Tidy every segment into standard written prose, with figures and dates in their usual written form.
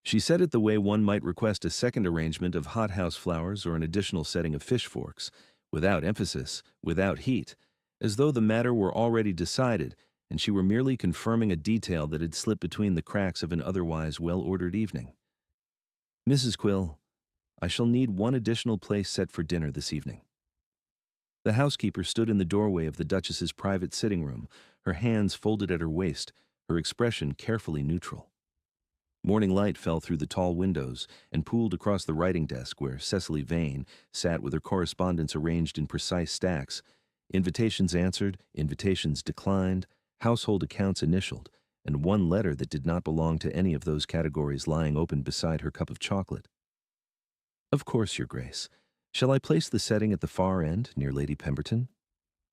She said it the way one might request a second arrangement of hothouse flowers or an additional setting of fish forks, without emphasis, without heat, as though the matter were already decided and she were merely confirming a detail that had slipped between the cracks of an otherwise well-ordered evening. "Mrs. Quill, I shall need one additional place set for dinner this evening." The housekeeper stood in the doorway of the Duchess's private sitting room, her hands folded at her waist, her expression carefully neutral. Morning light fell through the tall windows and pooled across the writing desk where Cecily Vane sat with her correspondence arranged in precise stacks, invitations answered, invitations declined, household accounts initialed, and one letter that did not belong to any of those categories lying open beside her cup of chocolate. "Of course, Your Grace. Shall I place the setting at the far end, near Lady Pemberton?"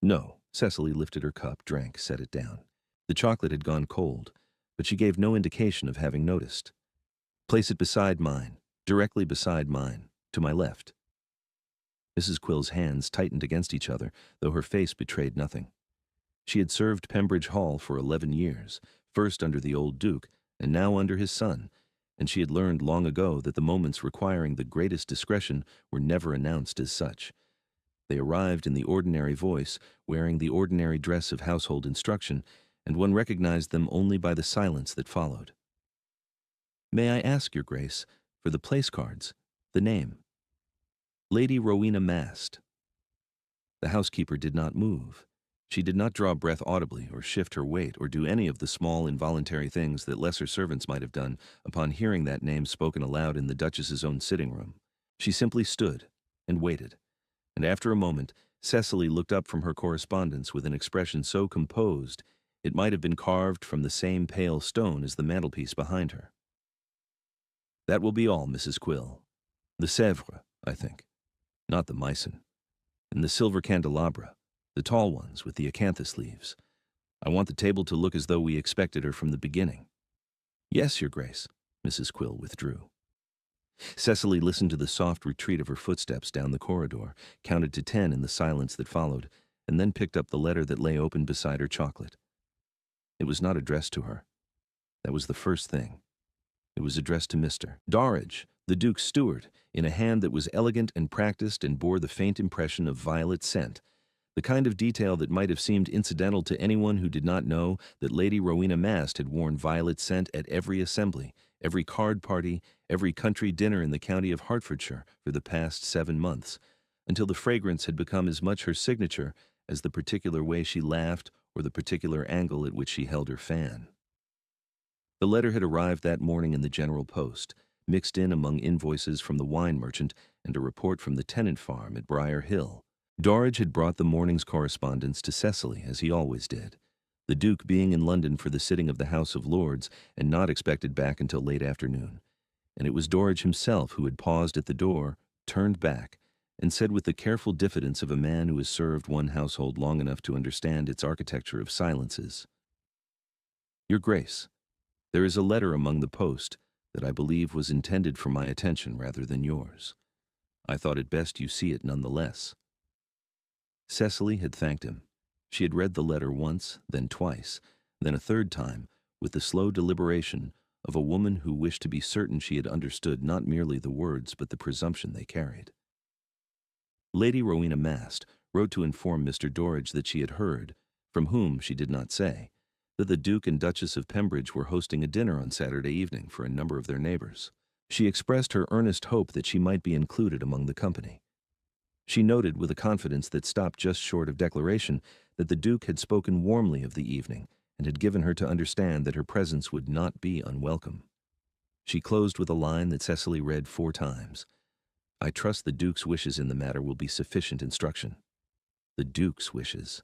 "No." Cecily lifted her cup, drank, set it down. The chocolate had gone cold, but she gave no indication of having noticed. "Place it beside mine, directly beside mine, to my left." Mrs. Quill's hands tightened against each other, though her face betrayed nothing. She had served Pembridge Hall for 11 years, first under the old Duke, and now under his son, and she had learned long ago that the moments requiring the greatest discretion were never announced as such. They arrived in the ordinary voice, wearing the ordinary dress of household instruction, and one recognized them only by the silence that followed. "May I ask, Your Grace, for the place cards, the name?" "Lady Rowena Mast." The housekeeper did not move. She did not draw breath audibly or shift her weight or do any of the small involuntary things that lesser servants might have done upon hearing that name spoken aloud in the Duchess's own sitting room. She simply stood and waited, and after a moment Cecily looked up from her correspondence with an expression so composed it might have been carved from the same pale stone as the mantelpiece behind her. "That will be all, Mrs. Quill. The Sèvres, I think, not the Meissen, and the silver candelabra, the tall ones with the acanthus leaves. I want the table to look as though we expected her from the beginning." "Yes, Your Grace." Mrs. Quill withdrew. Cecily listened to the soft retreat of her footsteps down the corridor, counted to 10 in the silence that followed, and then picked up the letter that lay open beside her chocolate. It was not addressed to her. That was the first thing. It was addressed to Mr. Dorridge, the Duke's steward, in a hand that was elegant and practiced and bore the faint impression of violet scent, the kind of detail that might have seemed incidental to anyone who did not know that Lady Rowena Mast had worn violet scent at every assembly, every card party, every country dinner in the county of Hertfordshire for the past 7 months, until the fragrance had become as much her signature as the particular way she laughed or the particular angle at which she held her fan. The letter had arrived that morning in the General Post, mixed in among invoices from the wine merchant and a report from the tenant farm at Briar Hill. Dorridge had brought the morning's correspondence to Cecily, as he always did, the Duke being in London for the sitting of the House of Lords and not expected back until late afternoon. And it was Dorridge himself who had paused at the door, turned back, and said with the careful diffidence of a man who has served one household long enough to understand its architecture of silences, "Your Grace, there is a letter among the post that I believe was intended for my attention rather than yours. I thought it best you see it nonetheless." Cecily had thanked him. She had read the letter once, then twice, then a third time, with the slow deliberation of a woman who wished to be certain she had understood not merely the words but the presumption they carried. Lady Rowena Mast wrote to inform Mr. Dorridge that she had heard, from whom she did not say, that the Duke and Duchess of Pembridge were hosting a dinner on Saturday evening for a number of their neighbors. She expressed her earnest hope that she might be included among the company. She noted with a confidence that stopped just short of declaration that the Duke had spoken warmly of the evening and had given her to understand that her presence would not be unwelcome. She closed with a line that Cecily read 4 times. "I trust the Duke's wishes in the matter will be sufficient instruction." The Duke's wishes.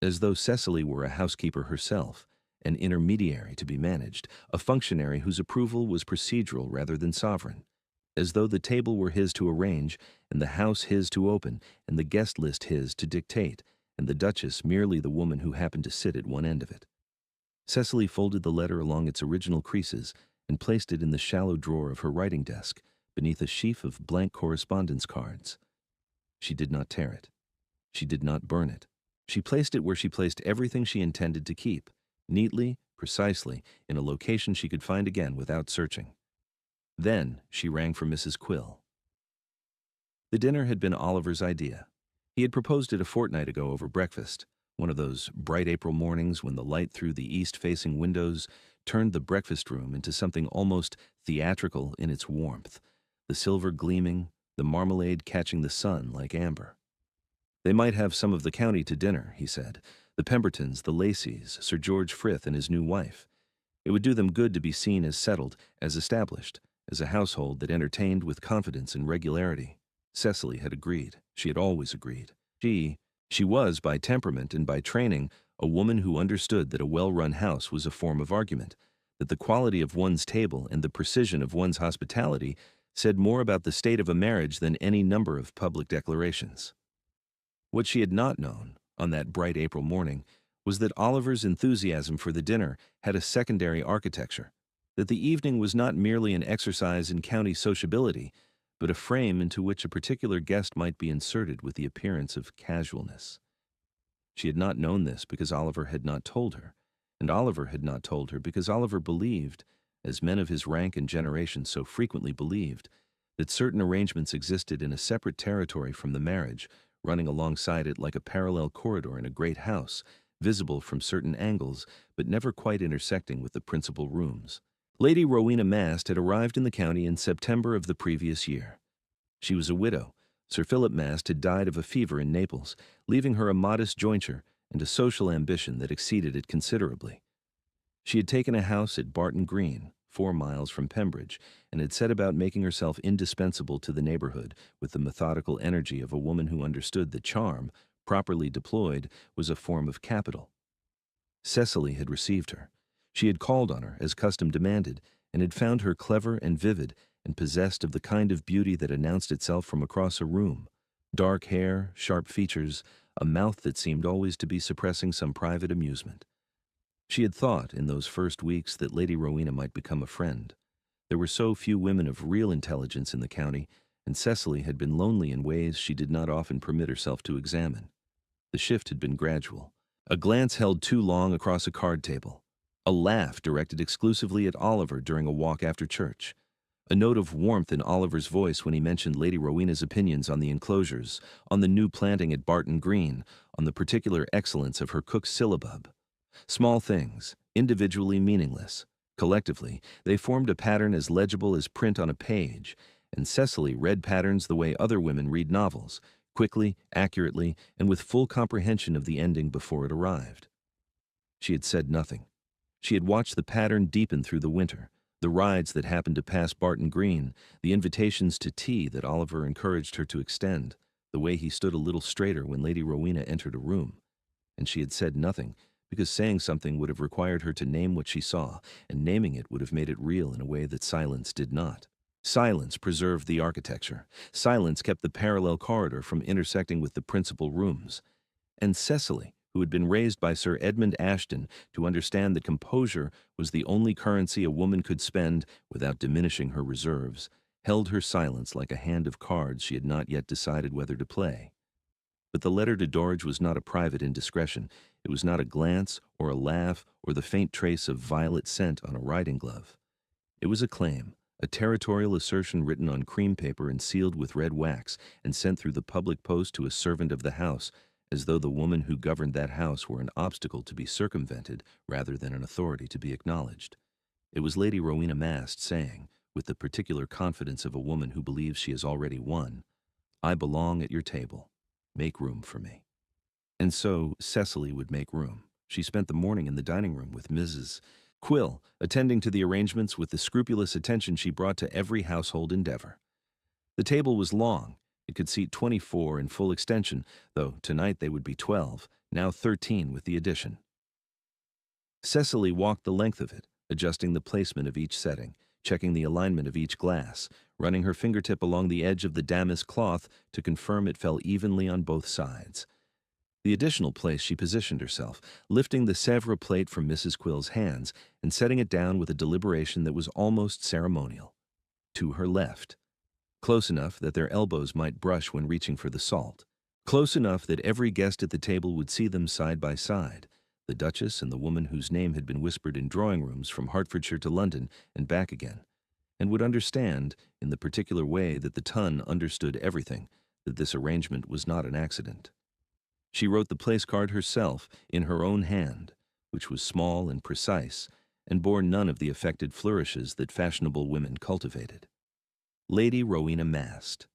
As though Cecily were a housekeeper herself, an intermediary to be managed, a functionary whose approval was procedural rather than sovereign. As though the table were his to arrange, and the house his to open, and the guest list his to dictate, and the Duchess merely the woman who happened to sit at one end of it. Cecily folded the letter along its original creases and placed it in the shallow drawer of her writing desk, beneath a sheaf of blank correspondence cards. She did not tear it. She did not burn it. She placed it where she placed everything she intended to keep, neatly, precisely, in a location she could find again without searching. Then she rang for Mrs. Quill. The dinner had been Oliver's idea. He had proposed it a fortnight ago over breakfast, one of those bright April mornings when the light through the east-facing windows turned the breakfast room into something almost theatrical in its warmth, the silver gleaming, the marmalade catching the sun like amber. They might have some of the county to dinner, he said, the Pembertons, the Lacys, Sir George Frith and his new wife. It would do them good to be seen as settled, as established, as a household that entertained with confidence and regularity. Cecily had agreed. She had always agreed. She was, by temperament and by training, a woman who understood that a well-run house was a form of argument, that the quality of one's table and the precision of one's hospitality said more about the state of a marriage than any number of public declarations. What she had not known, on that bright April morning, was that Oliver's enthusiasm for the dinner had a secondary architecture, that the evening was not merely an exercise in county sociability, but a frame into which a particular guest might be inserted with the appearance of casualness. She had not known this because Oliver had not told her, and Oliver had not told her because Oliver believed, as men of his rank and generation so frequently believed, that certain arrangements existed in a separate territory from the marriage, running alongside it like a parallel corridor in a great house, visible from certain angles, but never quite intersecting with the principal rooms. Lady Rowena Mast had arrived in the county in September of the previous year. She was a widow. Sir Philip Mast had died of a fever in Naples, leaving her a modest jointure and a social ambition that exceeded it considerably. She had taken a house at Barton Green, 4 miles from Pembridge, and had set about making herself indispensable to the neighborhood with the methodical energy of a woman who understood that charm, properly deployed, was a form of capital. Cecily had received her. She had called on her, as custom demanded, and had found her clever and vivid and possessed of the kind of beauty that announced itself from across a room. Dark hair, sharp features, a mouth that seemed always to be suppressing some private amusement. She had thought, in those first weeks, that Lady Rowena might become a friend. There were so few women of real intelligence in the county, and Cecily had been lonely in ways she did not often permit herself to examine. The shift had been gradual. A glance held too long across a card table. A laugh directed exclusively at Oliver during a walk after church. A note of warmth in Oliver's voice when he mentioned Lady Rowena's opinions on the enclosures, on the new planting at Barton Green, on the particular excellence of her cook's syllabub. Small things, individually meaningless. Collectively, they formed a pattern as legible as print on a page, and Cecily read patterns the way other women read novels, quickly, accurately, and with full comprehension of the ending before it arrived. She had said nothing. She had watched the pattern deepen through the winter, the rides that happened to pass Barton Green, the invitations to tea that Oliver encouraged her to extend, the way he stood a little straighter when Lady Rowena entered a room. And she had said nothing, because saying something would have required her to name what she saw, and naming it would have made it real in a way that silence did not. Silence preserved the architecture. Silence kept the parallel corridor from intersecting with the principal rooms. And Cecily, who had been raised by Sir Edmund Ashton to understand that composure was the only currency a woman could spend without diminishing her reserves, held her silence like a hand of cards she had not yet decided whether to play. But the letter to Dorridge was not a private indiscretion. It was not a glance or a laugh or the faint trace of violet scent on a riding glove. It was a claim, a territorial assertion written on cream paper and sealed with red wax and sent through the public post to a servant of the house, as though the woman who governed that house were an obstacle to be circumvented rather than an authority to be acknowledged. It was Lady Rowena Mast saying, with the particular confidence of a woman who believes she has already won, "I belong at your table. Make room for me." And so Cecily would make room. She spent the morning in the dining room with Mrs. Quill, attending to the arrangements with the scrupulous attention she brought to every household endeavor. The table was long. It could seat 24 in full extension, though tonight they would be 12, now 13 with the addition. Cecily walked the length of it, adjusting the placement of each setting, checking the alignment of each glass, running her fingertip along the edge of the damask cloth to confirm it fell evenly on both sides. The additional place she positioned herself, lifting the Sèvres plate from Mrs. Quill's hands and setting it down with a deliberation that was almost ceremonial. To her left. Close enough that their elbows might brush when reaching for the salt. Close enough that every guest at the table would see them side by side, the Duchess and the woman whose name had been whispered in drawing rooms from Hertfordshire to London and back again. and would understand, in the particular way that the ton understood everything, that this arrangement was not an accident. She wrote the place card herself in her own hand, which was small and precise, and bore none of the affected flourishes that fashionable women cultivated. Lady Rowena Mast.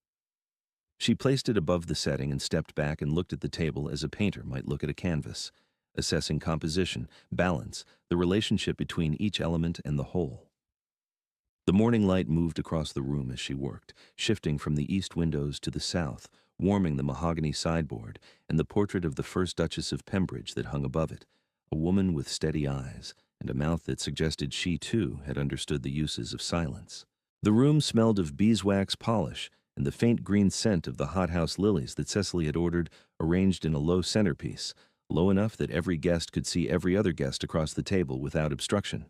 She placed it above the setting and stepped back and looked at the table as a painter might look at a canvas, assessing composition, balance, the relationship between each element and the whole. The morning light moved across the room as she worked, shifting from the east windows to the south, warming the mahogany sideboard and the portrait of the first Duchess of Pembridge that hung above it, a woman with steady eyes and a mouth that suggested she, too, had understood the uses of silence. The room smelled of beeswax polish and the faint green scent of the hothouse lilies that Cecily had ordered, arranged in a low centerpiece, low enough that every guest could see every other guest across the table without obstruction.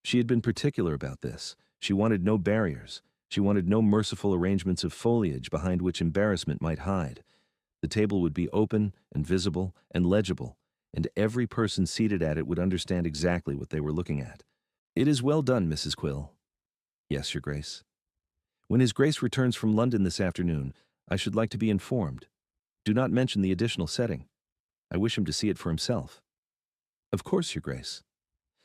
She had been particular about this. She wanted no barriers. She wanted no merciful arrangements of foliage behind which embarrassment might hide. The table would be open and visible and legible, and every person seated at it would understand exactly what they were looking at. "It is well done, Mrs. Quill." "Yes, Your Grace." "When His Grace returns from London this afternoon, I should like to be informed. Do not mention the additional setting. I wish him to see it for himself." "Of course, Your Grace."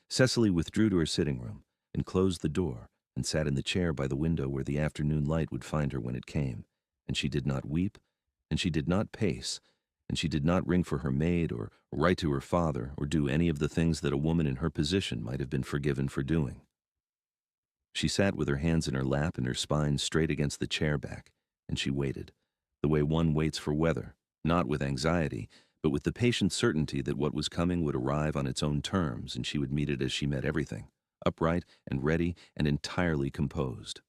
Cecily withdrew to her sitting room and closed the door and sat in the chair by the window where the afternoon light would find her when it came, and she did not weep, and she did not pace, and she did not ring for her maid or write to her father or do any of the things that a woman in her position might have been forgiven for doing. She sat with her hands in her lap and her spine straight against the chair back, and she waited, the way one waits for weather, not with anxiety, but with the patient certainty that what was coming would arrive on its own terms and she would meet it as she met everything, upright and ready and entirely composed.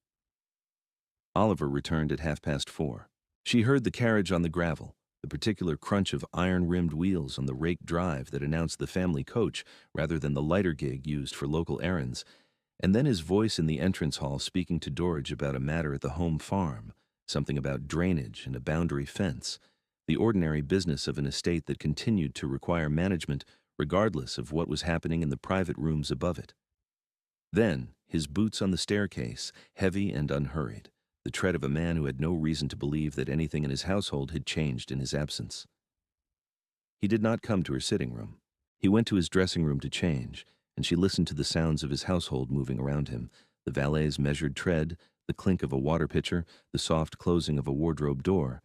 Oliver returned at 4:30. She heard the carriage on the gravel, the particular crunch of iron-rimmed wheels on the rake drive that announced the family coach rather than the lighter gig used for local errands, and then his voice in the entrance hall speaking to Dorridge about a matter at the home farm, something about drainage and a boundary fence, the ordinary business of an estate that continued to require management regardless of what was happening in the private rooms above it. Then, his boots on the staircase, heavy and unhurried, the tread of a man who had no reason to believe that anything in his household had changed in his absence. He did not come to her sitting room. He went to his dressing room to change, and she listened to the sounds of his household moving around him, the valet's measured tread, the clink of a water pitcher, the soft closing of a wardrobe door,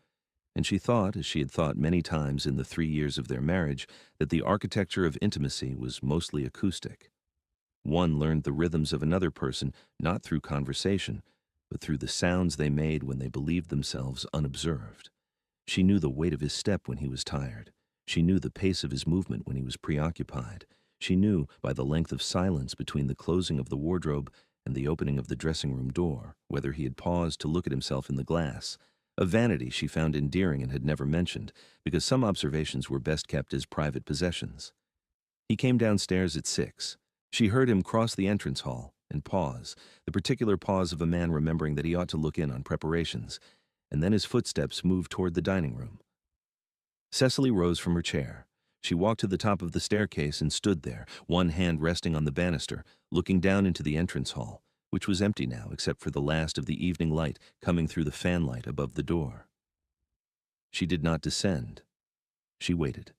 and she thought, as she had thought many times in the 3 years of their marriage, that the architecture of intimacy was mostly acoustic. One learned the rhythms of another person not through conversation, but through the sounds they made when they believed themselves unobserved. She knew the weight of his step when he was tired. She knew the pace of his movement when he was preoccupied. She knew, by the length of silence between the closing of the wardrobe and the opening of the dressing-room door, whether he had paused to look at himself in the glass, a vanity she found endearing and had never mentioned, because some observations were best kept as private possessions. He came downstairs at 6. She heard him cross the entrance hall and pause, the particular pause of a man remembering that he ought to look in on preparations, and then his footsteps moved toward the dining room. Cecily rose from her chair. She walked to the top of the staircase and stood there, one hand resting on the banister, looking down into the entrance hall, which was empty now except for the last of the evening light coming through the fanlight above the door. She did not descend. She waited.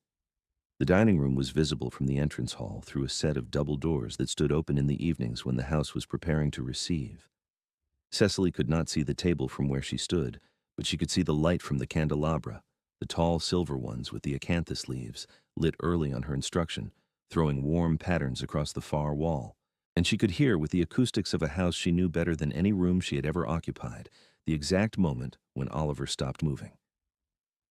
The dining room was visible from the entrance hall through a set of double doors that stood open in the evenings when the house was preparing to receive. Cecily could not see the table from where she stood, but she could see the light from the candelabra, the tall silver ones with the acanthus leaves, lit early on her instruction, throwing warm patterns across the far wall, and she could hear, with the acoustics of a house she knew better than any room she had ever occupied, the exact moment when Oliver stopped moving.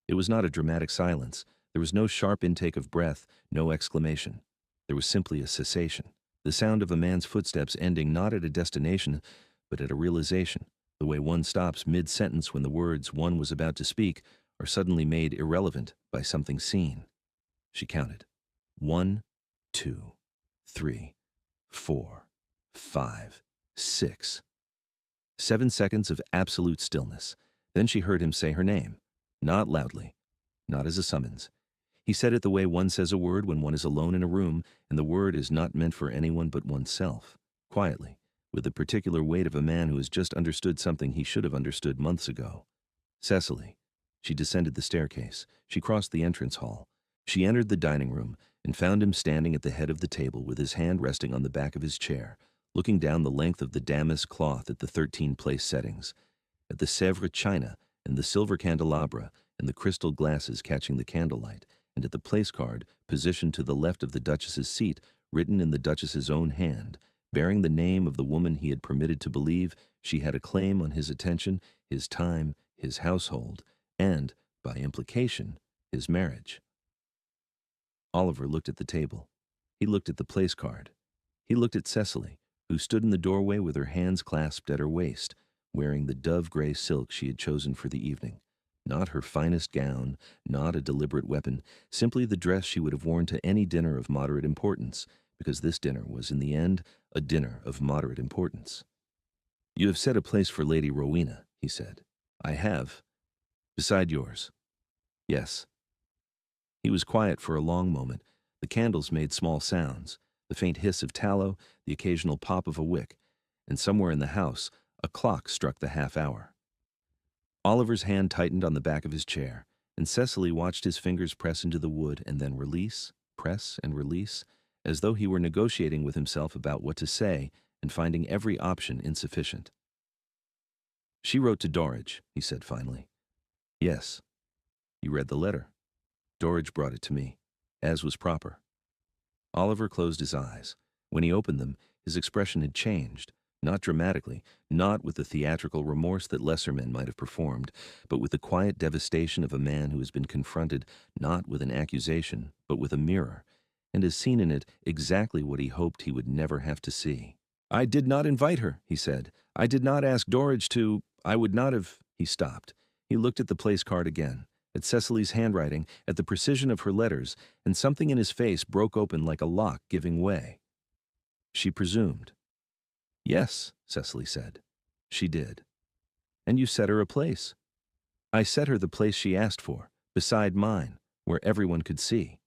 It was not a dramatic silence. There was no sharp intake of breath, no exclamation. There was simply a cessation, the sound of a man's footsteps ending not at a destination, but at a realization, the way one stops mid-sentence when the words one was about to speak are suddenly made irrelevant by something seen. She counted. 1, 2, 3, 4, 5, 6. 7 seconds of absolute stillness. Then she heard him say her name, not loudly, not as a summons. He said it the way one says a word when one is alone in a room, and the word is not meant for anyone but oneself, quietly, with the particular weight of a man who has just understood something he should have understood months ago. Cecily. She descended the staircase. She crossed the entrance hall. She entered the dining room and found him standing at the head of the table with his hand resting on the back of his chair, looking down the length of the damask cloth at the 13 place settings, at the Sèvres china and the silver candelabra and the crystal glasses catching the candlelight, and at the place card positioned to the left of the Duchess's seat, written in the Duchess's own hand, bearing the name of the woman he had permitted to believe she had a claim on his attention, his time, his household, and, by implication, his marriage. Oliver looked at the table. He looked at the place card. He looked at Cecily, who stood in the doorway with her hands clasped at her waist, wearing the dove-gray silk she had chosen for the evening. Not her finest gown, not a deliberate weapon, simply the dress she would have worn to any dinner of moderate importance, because this dinner was, in the end, a dinner of moderate importance. "You have set a place for Lady Rowena," he said. "I have. Beside yours." "Yes." He was quiet for a long moment. The candles made small sounds, the faint hiss of tallow, the occasional pop of a wick, and somewhere in the house, a clock struck the half-hour. Oliver's hand tightened on the back of his chair, and Cecily watched his fingers press into the wood and then release, press and release, as though he were negotiating with himself about what to say and finding every option insufficient. "She wrote to Dorridge," he said finally. "Yes." "You read the letter?" "Dorridge brought it to me, as was proper." Oliver closed his eyes. When he opened them, his expression had changed, not dramatically, not with the theatrical remorse that lesser men might have performed, but with the quiet devastation of a man who has been confronted not with an accusation, but with a mirror, and has seen in it exactly what he hoped he would never have to see. "I did not invite her," he said. "I did not ask Dorridge to. I would not have—" He stopped. He looked at the place card again, at Cecily's handwriting, at the precision of her letters, and something in his face broke open like a lock giving way. "She presumed." "Yes," Cecily said. "She did." "And you set her a place." "I set her the place she asked for, beside mine, where everyone could see."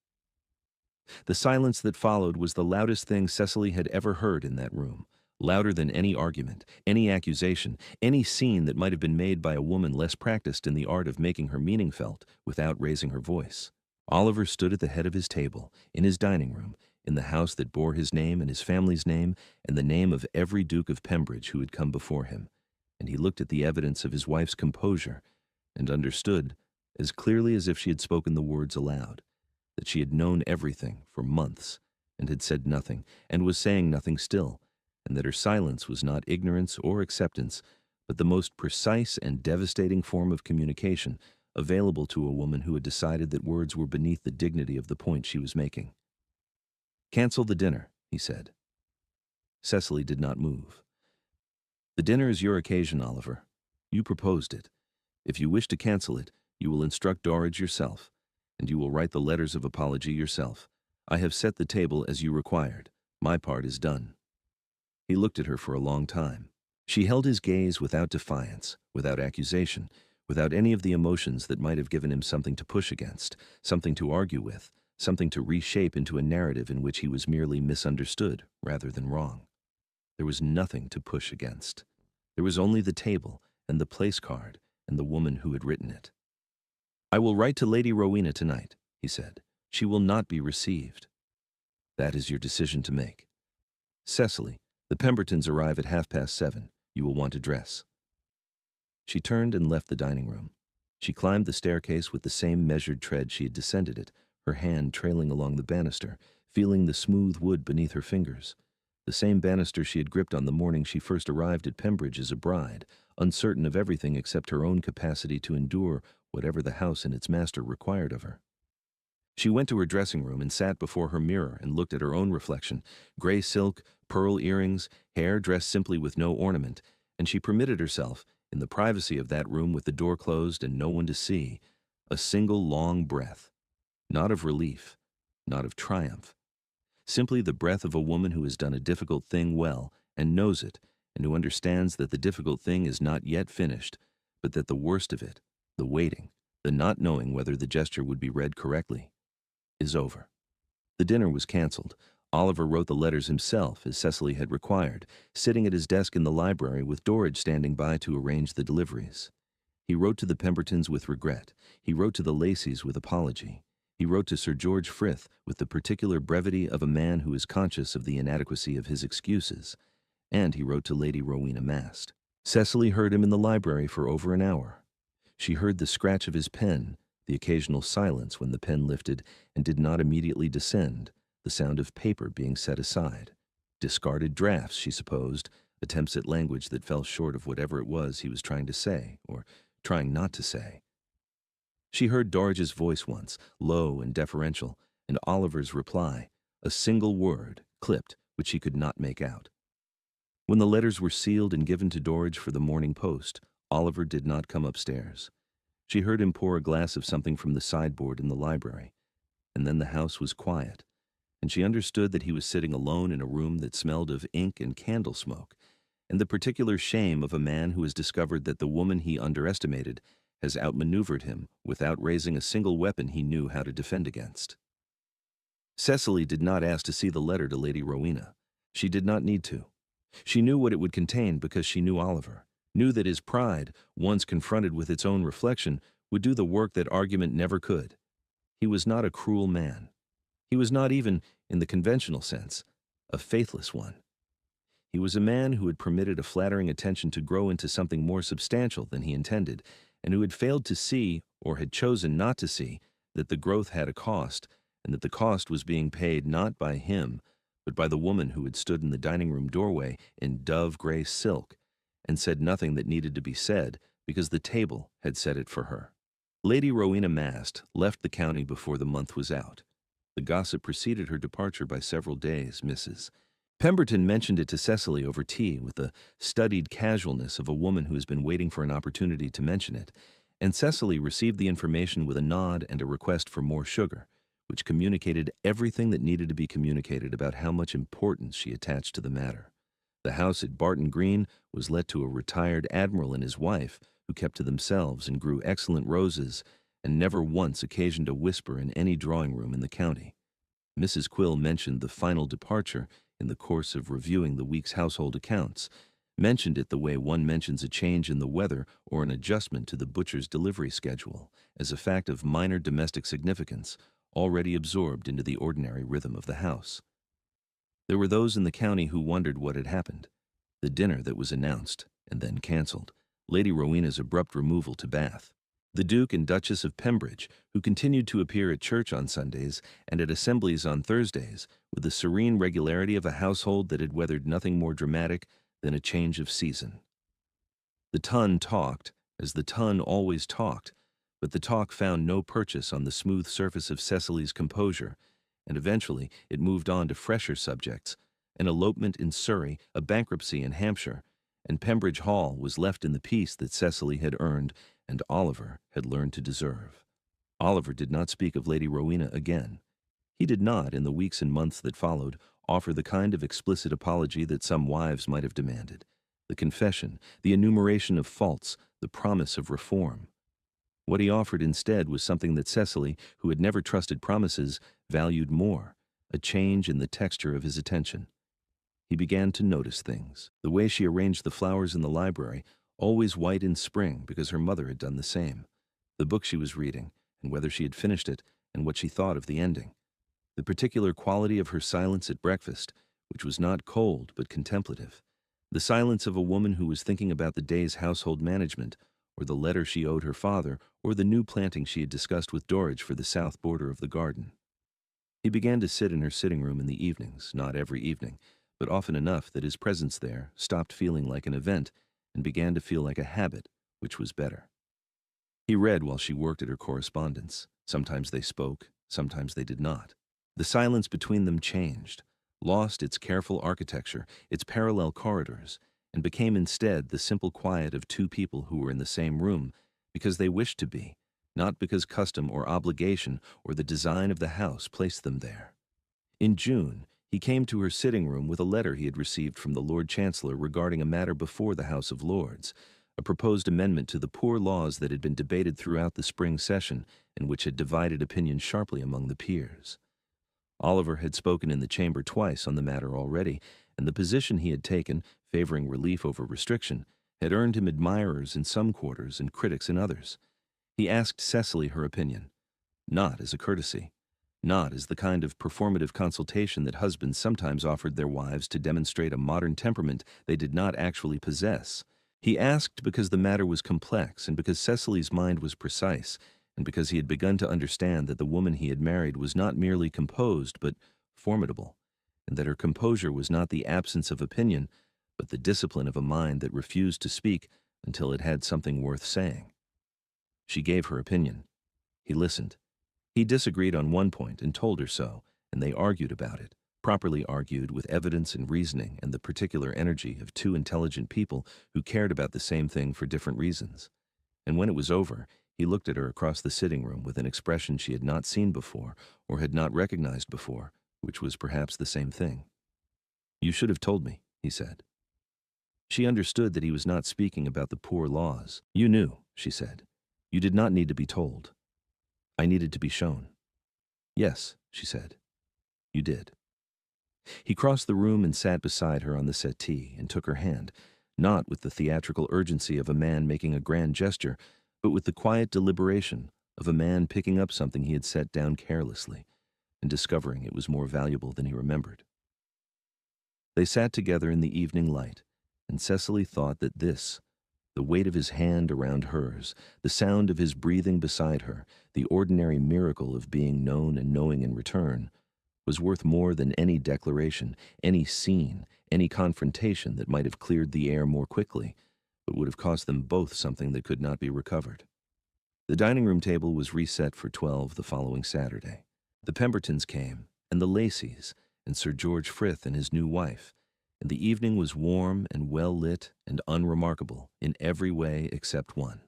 The silence that followed was the loudest thing Cecily had ever heard in that room, louder than any argument, any accusation, any scene that might have been made by a woman less practiced in the art of making her meaning felt without raising her voice. Oliver stood at the head of his table, in his dining room, in the house that bore his name and his family's name and the name of every Duke of Pembridge who had come before him, and he looked at the evidence of his wife's composure and understood, as clearly as if she had spoken the words aloud, that she had known everything for months and had said nothing and was saying nothing still, and that her silence was not ignorance or acceptance, but the most precise and devastating form of communication available to a woman who had decided that words were beneath the dignity of the point she was making. "Cancel the dinner," he said. Cecily did not move. "The dinner is your occasion, Oliver. You proposed it. If you wish to cancel it, you will instruct Dorridge yourself, and you will write the letters of apology yourself. I have set the table as you required. My part is done." He looked at her for a long time. She held his gaze without defiance, without accusation, without any of the emotions that might have given him something to push against, something to argue with, something to reshape into a narrative in which he was merely misunderstood rather than wrong. There was nothing to push against. There was only the table and the place card and the woman who had written it. "I will write to Lady Rowena tonight," he said. "She will not be received." "That is your decision to make." "Cecily, the Pembertons arrive at 7:30. You will want to dress." She turned and left the dining room. She climbed the staircase with the same measured tread she had descended it, her hand trailing along the banister, feeling the smooth wood beneath her fingers. The same banister she had gripped on the morning she first arrived at Pembridge as a bride, uncertain of everything except her own capacity to endure whatever the house and its master required of her. She went to her dressing room and sat before her mirror and looked at her own reflection, gray silk, pearl earrings, hair dressed simply with no ornament, and she permitted herself, in the privacy of that room with the door closed and no one to see, a single long breath, not of relief, not of triumph, simply the breath of a woman who has done a difficult thing well and knows it, and who understands that the difficult thing is not yet finished, but that the worst of it, the waiting, the not knowing whether the gesture would be read correctly, is over. The dinner was canceled. Oliver wrote the letters himself, as Cecily had required, sitting at his desk in the library with Dorridge standing by to arrange the deliveries. He wrote to the Pembertons with regret. He wrote to the Lacys with apology. He wrote to Sir George Frith with the particular brevity of a man who is conscious of the inadequacy of his excuses. And he wrote to Lady Rowena Mast. Cecily heard him in the library for over an hour. She heard the scratch of his pen, the occasional silence when the pen lifted and did not immediately descend, the sound of paper being set aside. Discarded drafts, she supposed, attempts at language that fell short of whatever it was he was trying to say, or trying not to say. She heard Dorridge's voice once, low and deferential, and Oliver's reply, a single word, clipped, which she could not make out. When the letters were sealed and given to Dorridge for the morning post, Oliver did not come upstairs. She heard him pour a glass of something from the sideboard in the library, and then the house was quiet, and she understood that he was sitting alone in a room that smelled of ink and candle smoke, and the particular shame of a man who has discovered that the woman he underestimated has outmaneuvered him without raising a single weapon he knew how to defend against. Cecily did not ask to see the letter to Lady Rowena. She did not need to. She knew what it would contain because she knew Oliver, knew that his pride, once confronted with its own reflection, would do the work that argument never could. He was not a cruel man. He was not even, in the conventional sense, a faithless one. He was a man who had permitted a flattering attention to grow into something more substantial than he intended, and who had failed to see, or had chosen not to see, that the growth had a cost, and that the cost was being paid not by him, but by the woman who had stood in the dining-room doorway in dove-gray silk, and said nothing that needed to be said, because the table had said it for her. Lady Rowena Mast left the county before the month was out. The gossip preceded her departure by several days, Mrs. Pemberton mentioned it to Cecily over tea with the studied casualness of a woman who has been waiting for an opportunity to mention it, and Cecily received the information with a nod and a request for more sugar, which communicated everything that needed to be communicated about how much importance she attached to the matter. The house at Barton Green was let to a retired admiral and his wife, who kept to themselves and grew excellent roses, and never once occasioned a whisper in any drawing-room in the county. Mrs. Quill mentioned the final departure in the course of reviewing the week's household accounts, mentioned it the way one mentions a change in the weather or an adjustment to the butcher's delivery schedule, as a fact of minor domestic significance, already absorbed into the ordinary rhythm of the house. There were those in the county who wondered what had happened. The dinner that was announced and then canceled, Lady Rowena's abrupt removal to Bath, the Duke and Duchess of Pembridge, who continued to appear at church on Sundays and at assemblies on Thursdays with the serene regularity of a household that had weathered nothing more dramatic than a change of season. The ton talked, as the ton always talked, but the talk found no purchase on the smooth surface of Cecily's composure, and eventually it moved on to fresher subjects, an elopement in Surrey, a bankruptcy in Hampshire, and Pembridge Hall was left in the peace that Cecily had earned and Oliver had learned to deserve. Oliver did not speak of Lady Rowena again. He did not, in the weeks and months that followed, offer the kind of explicit apology that some wives might have demanded, the confession, the enumeration of faults, the promise of reform. What he offered instead was something that Cecily, who had never trusted promises, valued more, a change in the texture of his attention. He began to notice things, the way she arranged the flowers in the library, always white in spring because her mother had done the same, the book she was reading, and whether she had finished it, and what she thought of the ending, the particular quality of her silence at breakfast, which was not cold but contemplative, the silence of a woman who was thinking about the day's household management, or the letter she owed her father, or the new planting she had discussed with Dorridge for the south border of the garden. He began to sit in her sitting room in the evenings, not every evening, but often enough that his presence there stopped feeling like an event and began to feel like a habit, which was better. He read while she worked at her correspondence. Sometimes they spoke, sometimes they did not. The silence between them changed, lost its careful architecture, its parallel corridors, and became instead the simple quiet of two people who were in the same room because they wished to be, not because custom or obligation or the design of the house placed them there. In June, he came to her sitting room with a letter he had received from the Lord Chancellor regarding a matter before the House of Lords, a proposed amendment to the poor laws that had been debated throughout the spring session and which had divided opinion sharply among the peers. Oliver had spoken in the chamber twice on the matter already, and the position he had taken, favoring relief over restriction, had earned him admirers in some quarters and critics in others. He asked Cecily her opinion, not as a courtesy, not as the kind of performative consultation that husbands sometimes offered their wives to demonstrate a modern temperament they did not actually possess. He asked because the matter was complex and because Cecily's mind was precise, and because he had begun to understand that the woman he had married was not merely composed but formidable, and that her composure was not the absence of opinion, but the discipline of a mind that refused to speak until it had something worth saying. She gave her opinion. He listened. He disagreed on one point and told her so, and they argued about it, properly argued with evidence and reasoning and the particular energy of two intelligent people who cared about the same thing for different reasons. And when it was over, he looked at her across the sitting room with an expression she had not seen before or had not recognized before, which was perhaps the same thing. "You should have told me," he said. She understood that he was not speaking about the poor laws. "You knew," she said. "You did not need to be told. I needed to be shown." "Yes," she said. "You did." He crossed the room and sat beside her on the settee and took her hand, not with the theatrical urgency of a man making a grand gesture, but with the quiet deliberation of a man picking up something he had set down carelessly and discovering it was more valuable than he remembered. They sat together in the evening light, and Cecily thought that this, the weight of his hand around hers, the sound of his breathing beside her, the ordinary miracle of being known and knowing in return, was worth more than any declaration, any scene, any confrontation that might have cleared the air more quickly, but would have cost them both something that could not be recovered. The dining-room table was reset for 12 the following Saturday. The Pembertons came, and the Lacys, and Sir George Frith and his new wife, and the evening was warm and well-lit and unremarkable in every way except one.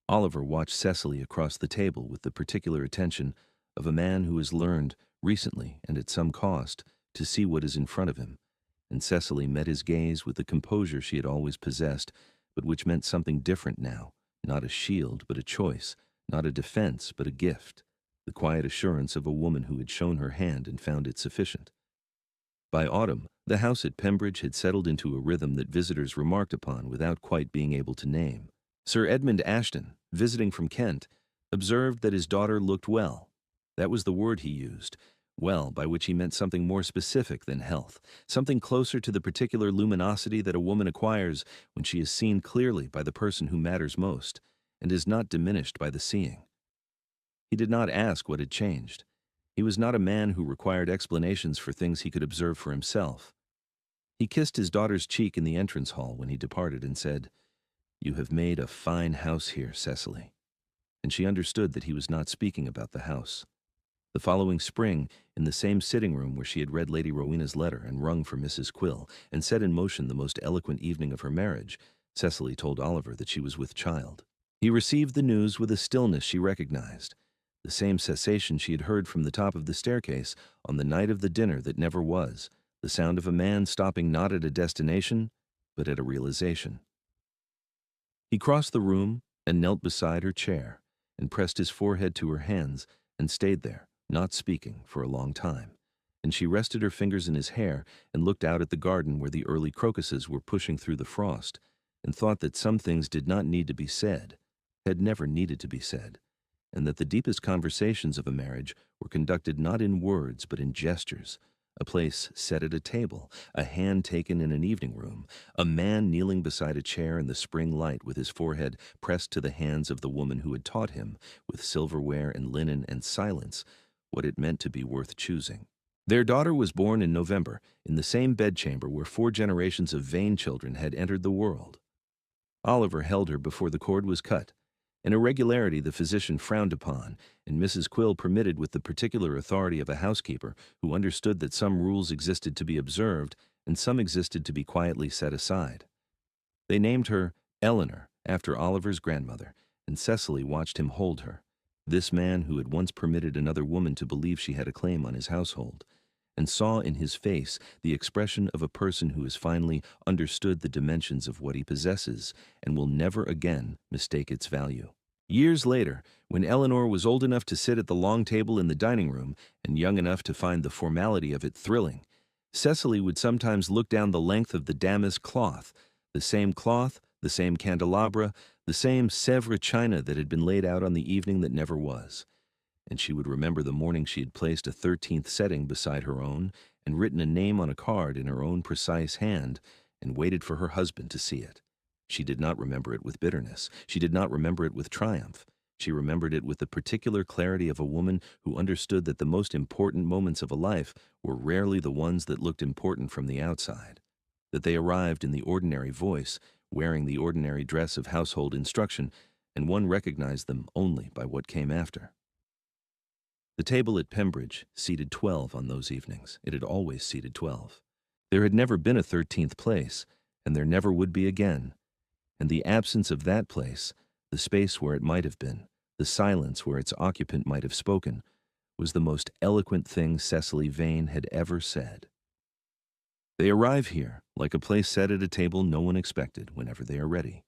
Oliver watched Cecily across the table with the particular attention of a man who has learned, recently and at some cost, to see what is in front of him, and Cecily met his gaze with the composure she had always possessed, but which meant something different now, not a shield but a choice, not a defense but a gift, the quiet assurance of a woman who had shown her hand and found it sufficient. By autumn, the house at Pembridge had settled into a rhythm that visitors remarked upon without quite being able to name. Sir Edmund Ashton, visiting from Kent, observed that his daughter looked well. That was the word he used, well, by which he meant something more specific than health, something closer to the particular luminosity that a woman acquires when she is seen clearly by the person who matters most, and is not diminished by the seeing. He did not ask what had changed. He was not a man who required explanations for things he could observe for himself. He kissed his daughter's cheek in the entrance hall when he departed and said, "You have made a fine house here, Cecily." And she understood that he was not speaking about the house. The following spring, in the same sitting room where she had read Lady Rowena's letter and rung for Mrs. Quill and set in motion the most eloquent evening of her marriage, Cecily told Oliver that she was with child. He received the news with a stillness she recognized, the same cessation she had heard from the top of the staircase on the night of the dinner that never was, the sound of a man stopping not at a destination, but at a realization. He crossed the room and knelt beside her chair and pressed his forehead to her hands and stayed there, not speaking, for a long time, and she rested her fingers in his hair and looked out at the garden where the early crocuses were pushing through the frost, and thought that some things did not need to be said, had never needed to be said, and that the deepest conversations of a marriage were conducted not in words but in gestures, a place set at a table, a hand taken in an evening room, a man kneeling beside a chair in the spring light with his forehead pressed to the hands of the woman who had taught him, with silverware and linen and silence, what it meant to be worth choosing. Their daughter was born in November, in the same bedchamber where 4 generations of vain children had entered the world. Oliver held her before the cord was cut, an irregularity the physician frowned upon, and Mrs. Quill permitted with the particular authority of a housekeeper who understood that some rules existed to be observed and some existed to be quietly set aside. They named her Eleanor, after Oliver's grandmother, and Cecily watched him hold her, this man who had once permitted another woman to believe she had a claim on his household, and saw in his face the expression of a person who has finally understood the dimensions of what he possesses and will never again mistake its value. Years later, when Eleanor was old enough to sit at the long table in the dining room and young enough to find the formality of it thrilling, Cecily would sometimes look down the length of the damask cloth, the same candelabra, the same Sèvres china that had been laid out on the evening that never was. And she would remember the morning she had placed a 13th setting beside her own and written a name on a card in her own precise hand and waited for her husband to see it. She did not remember it with bitterness. She did not remember it with triumph. She remembered it with the particular clarity of a woman who understood that the most important moments of a life were rarely the ones that looked important from the outside, that they arrived in the ordinary voice, wearing the ordinary dress of household instruction, and one recognized them only by what came after. The table at Pembridge seated 12 on those evenings. It had always seated 12. There had never been a 13th place, and there never would be again. And the absence of that place, the space where it might have been, the silence where its occupant might have spoken, was the most eloquent thing Cecily Vane had ever said. They arrive here, like a place set at a table no one expected, whenever they are ready.